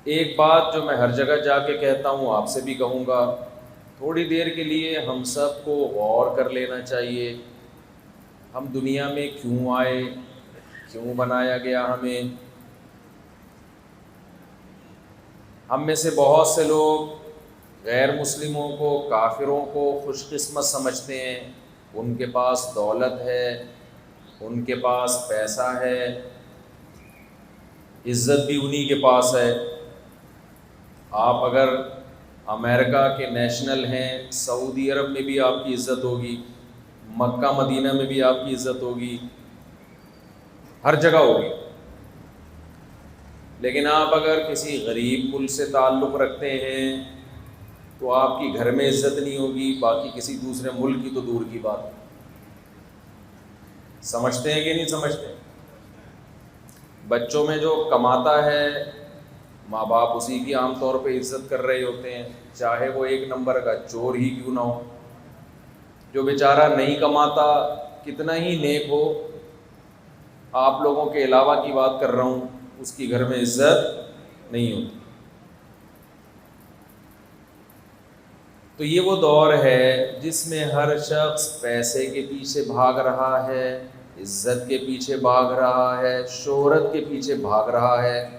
ایک بات جو میں ہر جگہ جا کے کہتا ہوں، آپ سے بھی کہوں گا، تھوڑی دیر کے لیے ہم سب کو غور کر لینا چاہیے، ہم دنیا میں کیوں آئے، کیوں بنایا گیا ہمیں۔ ہم میں سے بہت سے لوگ غیر مسلموں کو، کافروں کو خوش قسمت سمجھتے ہیں، ان کے پاس دولت ہے، ان کے پاس پیسہ ہے، عزت بھی انہی کے پاس ہے۔ آپ اگر امریکہ کے نیشنل ہیں، سعودی عرب میں بھی آپ کی عزت ہوگی، مکہ مدینہ میں بھی آپ کی عزت ہوگی، ہر جگہ ہوگی۔ لیکن آپ اگر کسی غریب ملک سے تعلق رکھتے ہیں تو آپ کی گھر میں عزت نہیں ہوگی، باقی کسی دوسرے ملک کی تو دور کی بات ہے۔ سمجھتے ہیں کہ نہیں سمجھتے؟ بچوں میں جو کماتا ہے، ماں باپ اسی کی عام طور پہ عزت کر رہے ہوتے ہیں، چاہے وہ ایک نمبر کا چور ہی کیوں نہ ہو۔ جو بیچارہ نہیں کماتا، کتنا ہی نیک ہو، آپ لوگوں کے علاوہ کی بات کر رہا ہوں، اس کی گھر میں عزت نہیں ہوتی۔ تو یہ وہ دور ہے جس میں ہر شخص پیسے کے پیچھے بھاگ رہا ہے، عزت کے پیچھے بھاگ رہا ہے، شہرت کے پیچھے بھاگ رہا ہے،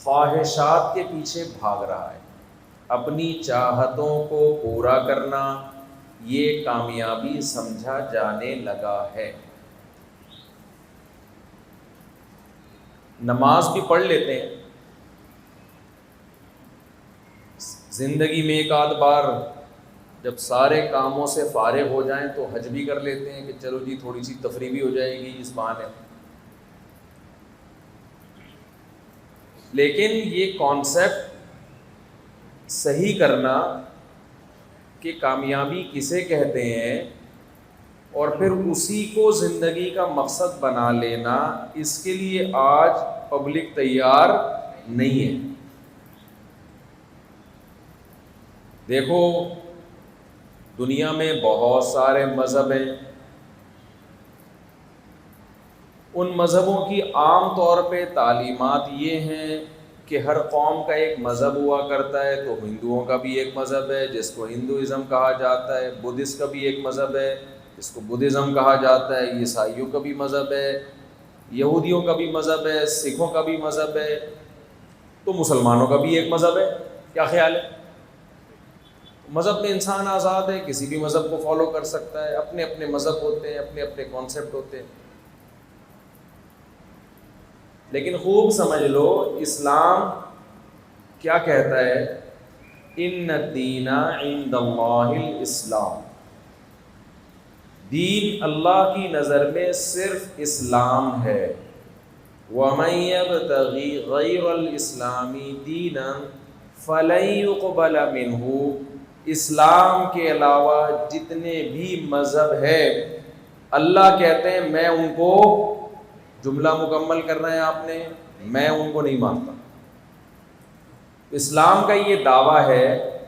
خواہشات کے پیچھے بھاگ رہا ہے۔ اپنی چاہتوں کو پورا کرنا یہ کامیابی سمجھا جانے لگا ہے۔ نماز بھی پڑھ لیتے ہیں، زندگی میں ایک آدھ بار جب سارے کاموں سے فارغ ہو جائیں تو حج بھی کر لیتے ہیں کہ چلو جی تھوڑی سی تفریح بھی ہو جائے گی اس بہانے۔ لیکن یہ کانسیپٹ صحیح کرنا کہ کامیابی کسے کہتے ہیں اور پھر اسی کو زندگی کا مقصد بنا لینا، اس کے لیے آج پبلک تیار نہیں ہے۔ دیکھو دنیا میں بہت سارے مذہب ہیں، ان مذہبوں کی عام طور پہ تعلیمات یہ ہیں کہ ہر قوم کا ایک مذہب ہوا کرتا ہے، تو ہندوؤں کا بھی ایک مذہب ہے جس کو ہندوازم کہا جاتا ہے، بدھسٹ کا بھی ایک مذہب ہے جس کو بدھزم کہا جاتا ہے، عیسائیوں کا بھی مذہب ہے، یہودیوں کا بھی مذہب ہے، سکھوں کا بھی مذہب ہے، تو مسلمانوں کا بھی ایک مذہب ہے۔ کیا خیال ہے؟ مذہب میں انسان آزاد ہے، کسی بھی مذہب کو فالو کر سکتا ہے، اپنے اپنے مذہب ہوتے ہیں، اپنے اپنے کانسیپٹ ہوتے ہیں۔ لیکن خوب سمجھ لو اسلام کیا کہتا ہے، ان الدین عند اللہ الاسلام، دین اللہ کی نظر میں صرف اسلام ہے۔ وَمَن يَبْتَغِ غَيْرَ الْإِسْلَامِ دِينًا فَلَن يُقْبَلَ مِنْهُ، اسلام کے علاوہ جتنے بھی مذہب ہے اللہ کہتے ہیں میں ان کو، جملہ مکمل کرنا ہے آپ نے، میں ان کو نہیں مانتا۔ اسلام کا یہ دعویٰ ہے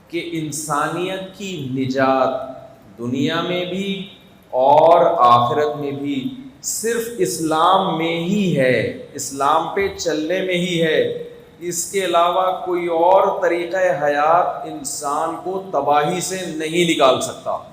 کہ انسانیت کی نجات دنیا میں بھی اور آخرت میں بھی صرف اسلام میں ہی ہے، اسلام پہ چلنے میں ہی ہے، اس کے علاوہ کوئی اور طریقہ حیات انسان کو تباہی سے نہیں نکال سکتا۔